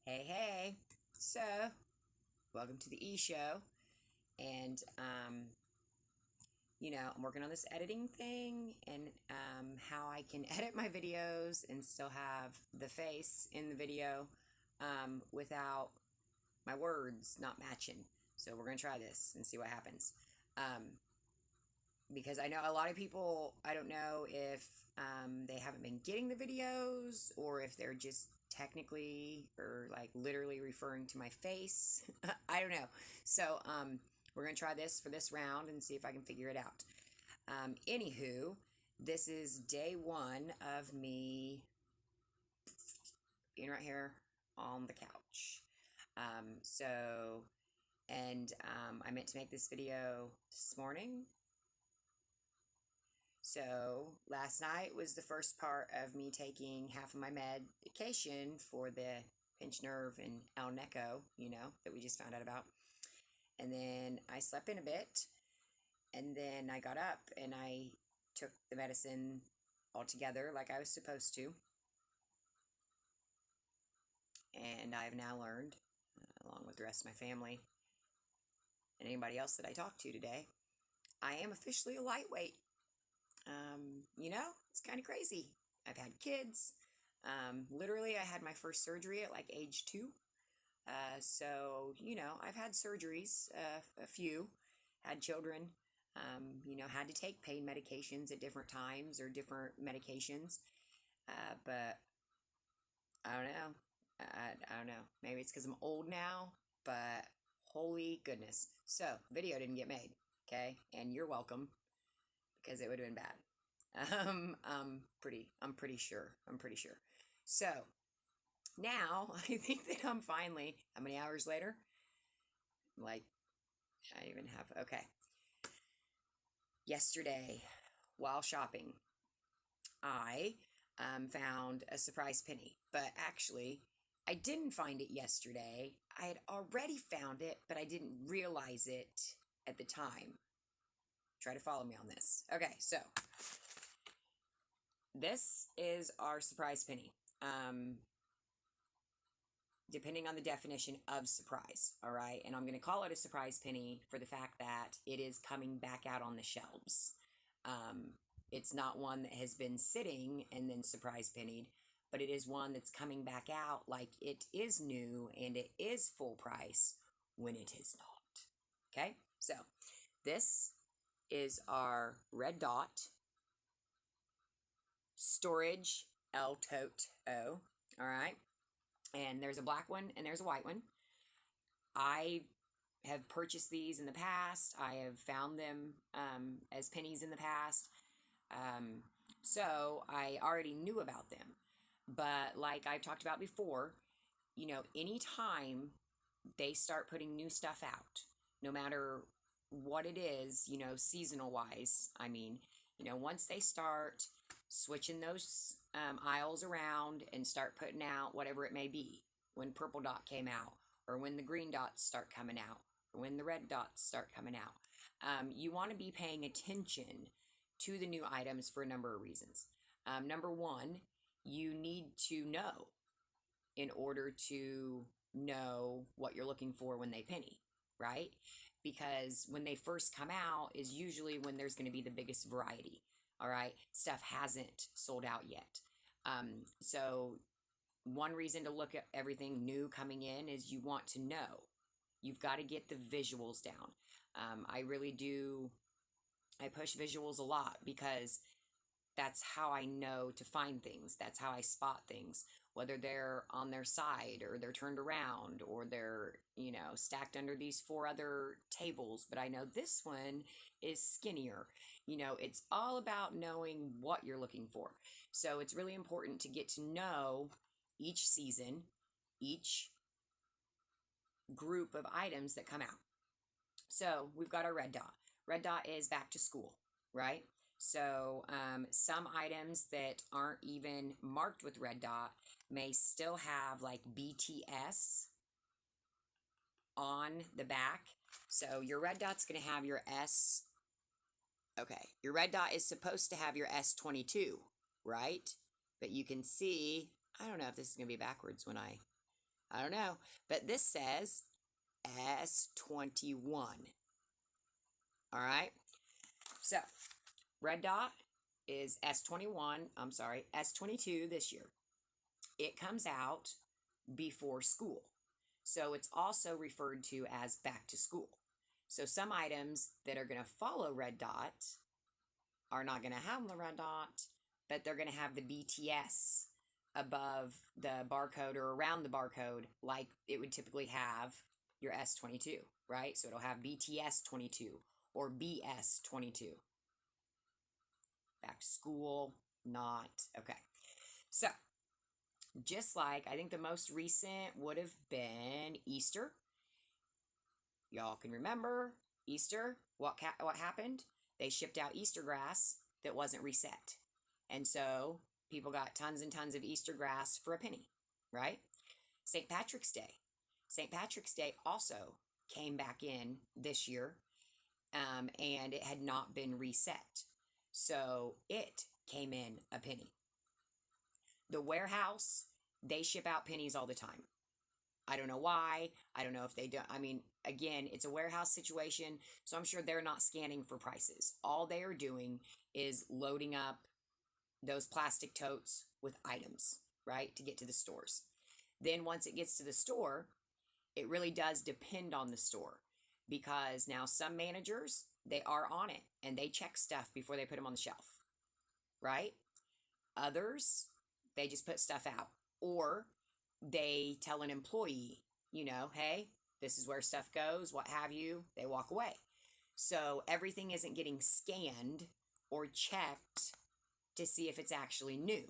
Hey, so welcome to the E-Show, and I'm working on this editing thing, and how I can edit my videos and still have the face in the video without my words not matching. So we're gonna try this and see what happens, because I know a lot of people, I don't know if they haven't been getting the videos, or if they're just technically or like literally referring to my face. I don't know. So we're gonna try this for this round and see if I can figure it out. Anywho, this is day one of me being right here on the couch. I meant to make this video this morning. So last night was the first part of me taking half of my medication for the pinched nerve and El Neco, that we just found out about. And then I slept in a bit, and then I got up and I took the medicine all together like I was supposed to. And I've now learned, along with the rest of my family and anybody else that I talked to today, I am officially a lightweight. It's kind of crazy. I've had kids. Literally, I had my first surgery at like age 2. So, I've had surgeries, a few, had children, had to take pain medications at different times or different medications. But I don't know. I don't know. Maybe it's because I'm old now, but holy goodness. So, video didn't get made, okay? And you're welcome, because it would have been bad. I'm pretty sure. So, now, I think that I'm finally, how many hours later? Like, I even have, okay. Yesterday, while shopping, I found a surprise penny. But actually, I didn't find it yesterday. I had already found it, but I didn't realize it at the time. Try to follow me on this. Okay, so this is our surprise penny. Depending on the definition of surprise, all right? And I'm going to call it a surprise penny for the fact that it is coming back out on the shelves. It's not one that has been sitting and then surprise pennied, but it is one that's coming back out like it is new and it is full price when it is not. Okay, so this is our red dot storage El Toto. All right, and there's a black one and there's a white one. I have purchased these in the past. I have found them as pennies in the past. So I already knew about them. But like I've talked about before, anytime they start putting new stuff out, no matter what it is, seasonal wise, once they start switching those aisles around and start putting out whatever it may be, when purple dot came out, or when the green dots start coming out, or when the red dots start coming out, you want to be paying attention to the new items for a number of reasons. Number one, you need to know in order to know what you're looking for when they penny, right? Because when they first come out is usually when there's going to be the biggest variety, all right? Stuff hasn't sold out yet. So one reason to look at everything new coming in is you want to know. You've got to get the visuals down. I really do. I push visuals a lot because that's how I know to find things. That's how I spot things, whether they're on their side or they're turned around or they're, stacked under these 4 other tables. But I know this one is skinnier. It's all about knowing what you're looking for. So it's really important to get to know each season, each group of items that come out. So we've got our red dot. Red dot is back to school, right? So some items that aren't even marked with red dot may still have like BTS on the back. So your red dot's going to have your S. Okay, your red dot is supposed to have your S22, right? But you can see, I don't know if this is going to be backwards when I don't know. But this says S21. All right. So red dot is S21. I'm sorry, S22 this year. It comes out before school. So it's also referred to as back to school. So some items that are going to follow red dot are not going to have the red dot, but they're going to have the BTS above the barcode or around the barcode like it would typically have your S22, right? So it'll have BTS 22 or BS 22. Back to school, not. Okay. So just like I think the most recent would have been Easter. Y'all can remember Easter. What happened? They shipped out Easter grass that wasn't reset. And so people got tons and tons of Easter grass for a penny, right? St. Patrick's Day. St. Patrick's Day also came back in this year, and it had not been reset. So it came in a penny. The warehouse, they ship out pennies all the time. I don't know why. I don't know if they don't. Again, it's a warehouse situation, so I'm sure they're not scanning for prices. All they are doing is loading up those plastic totes with items, right, to get to the stores. Then once it gets to the store, it really does depend on the store, because now some managers, they are on it and they check stuff before they put them on the shelf, right? Others, they just put stuff out, or they tell an employee, hey, this is where stuff goes, what have you. They walk away. So everything isn't getting scanned or checked to see if it's actually new,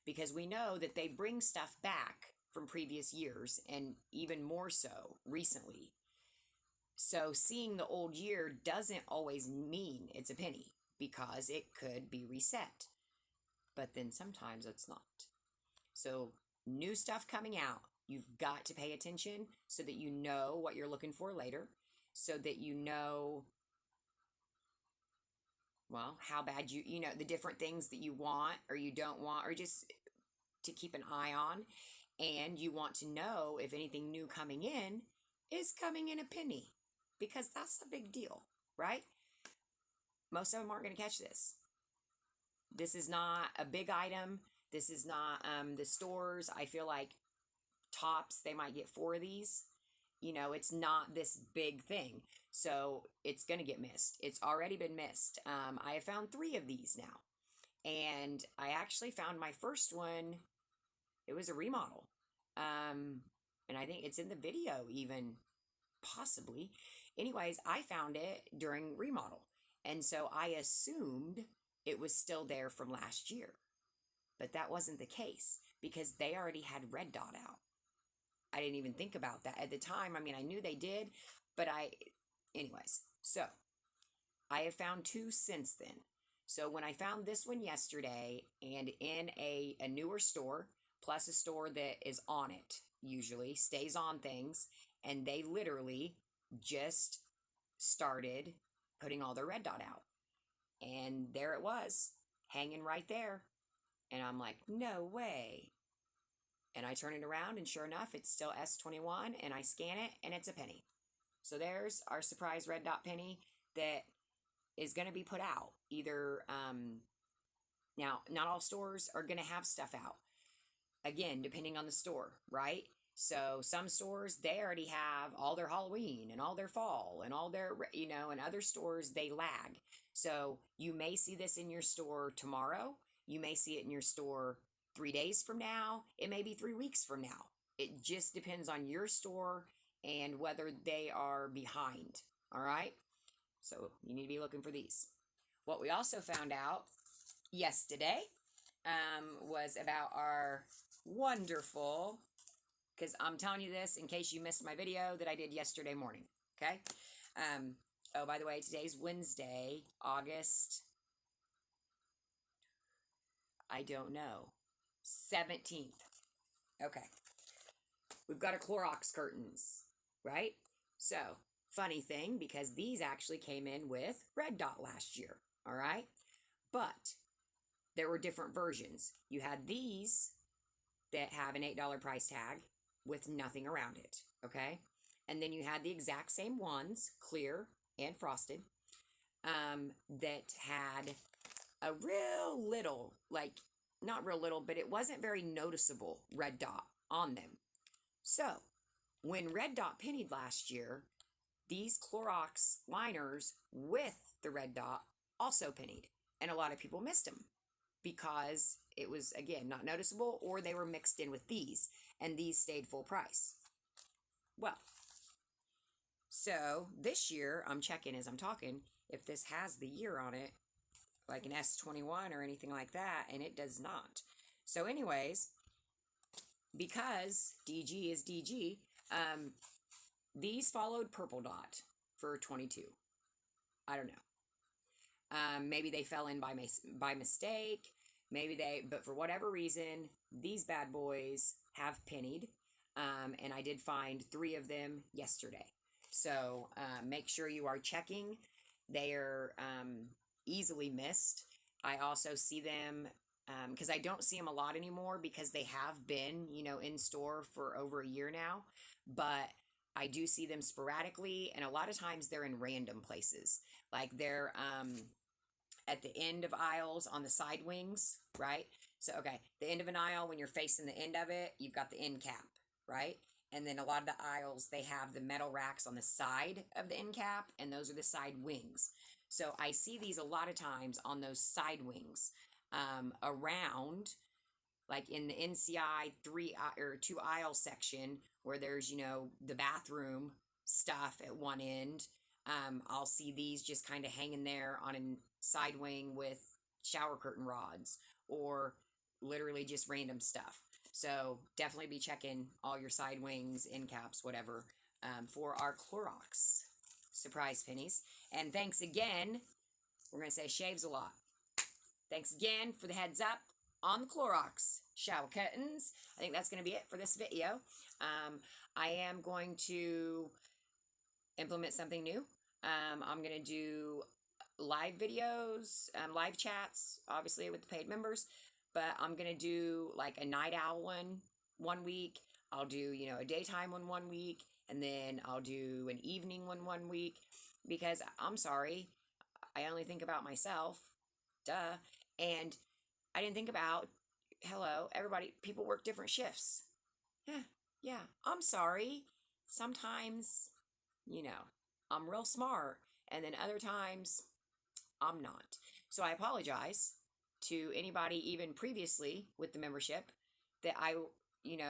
because we know that they bring stuff back from previous years and even more so recently. So seeing the old year doesn't always mean it's a penny, because it could be reset. But then sometimes it's not. So new stuff coming out, you've got to pay attention so that you know what you're looking for later, so that you know well, how bad the different things that you want or you don't want, or just to keep an eye on. And you want to know if anything new coming in is coming in a penny, because that's a big deal, right? Most of them aren't going to catch this. This is not a big item. This is not the stores. I feel like tops, they might get 4 of these. It's not this big thing. So it's going to get missed. It's already been missed. I have found 3 of these now. And I actually found my first one. It was a remodel. And I think it's in the video even, possibly. Anyways, I found it during remodel. And so I assumed it was still there from last year. But that wasn't the case, because they already had red dot out. I didn't even think about that at the time. I mean, I knew they did, but anyways. So I have found 2 since then. So when I found this one yesterday, and in a newer store, plus a store that is on it, usually stays on things, and they literally just started putting all their red dot out. And there it was, hanging right there. And I'm like, no way. And I turn it around, and sure enough, it's still S21, and I scan it, and it's a penny. So there's our surprise red dot penny that is going to be put out. Either, now, not all stores are going to have stuff out. Again, depending on the store, right? So some stores, they already have all their Halloween and all their fall and all their, and other stores, they lag. So you may see this in your store tomorrow. You may see it in your store 3 days from now. It may be 3 weeks from now. It just depends on your store and whether they are behind. All right. So you need to be looking for these. What we also found out yesterday was about our wonderful, because I'm telling you this in case you missed my video that I did yesterday morning. Okay. Oh, by the way, today's Wednesday, August, I don't know, 17th. Okay. We've got our Clorox curtains, right? So, funny thing, because these actually came in with red dot last year, all right? But there were different versions. You had these that have an $8 price tag with nothing around it, okay? And then you had the exact same ones, clear and frosted, that had a real little, like, not real little, but it wasn't very noticeable red dot on them. So, when red dot pennied last year, these Clorox liners with the red dot also pennied. And a lot of people missed them because it was, again, not noticeable, or they were mixed in with these, and these stayed full price. Well, so this year, I'm checking as I'm talking if this has the year on it, like an S21 or anything like that, and it does not. So anyways, because DG is DG, these followed purple dot for 22. I don't know. Maybe they fell in by mistake. But for whatever reason, these bad boys have pennied. And I did find 3 of them yesterday. So make sure you are checking. They are easily missed. I also see them, because I don't see them a lot anymore, because they have been, in store for over a year now. But I do see them sporadically, and a lot of times they're in random places. Like they're at the end of aisles on the side wings, right? So, okay, the end of an aisle, when you're facing the end of it, you've got the end cap, right? And then a lot of the aisles, they have the metal racks on the side of the end cap, and those are the side wings. So I see these a lot of times on those side wings, around, like in the NCI 2 aisle section, where there's, the bathroom stuff at one end. I'll see these just kind of hanging there on a side wing with shower curtain rods, or literally just random stuff. So definitely be checking all your side wings, end caps, whatever, for our Clorox surprise pennies. And thanks again. We're going to say shaves a lot. Thanks again for the heads up on the Clorox shower curtains. I think that's going to be it for this video. I am going to implement something new. I'm going to do live videos, live chats, obviously with the paid members, but I'm going to do like a night owl one week. I'll do, a daytime one week, and then I'll do an evening one week, because I'm sorry, I only think about myself, duh. And I didn't think about, hello, everybody, people work different shifts. Yeah, yeah, I'm sorry. Sometimes, you know, I'm real smart, and then other times I'm not. So I apologize to anybody even previously with the membership that I,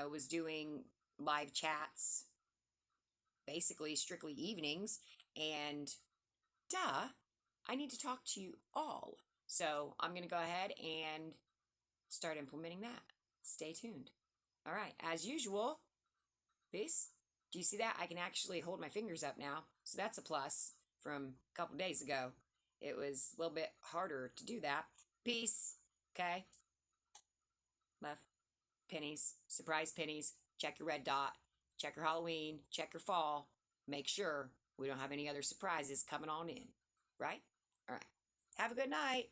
was doing live chats, basically strictly evenings, and duh, I need to talk to you all. So I'm going to go ahead and start implementing that. Stay tuned. All right, as usual, peace. Do you see that? I can actually hold my fingers up now. So that's a plus from a couple days ago. It was a little bit harder to do that. Peace. Okay. Love. Pennies. Surprise pennies. Check your red dot. Check your Halloween. Check your fall. Make sure we don't have any other surprises coming on in. Right? All right. Have a good night.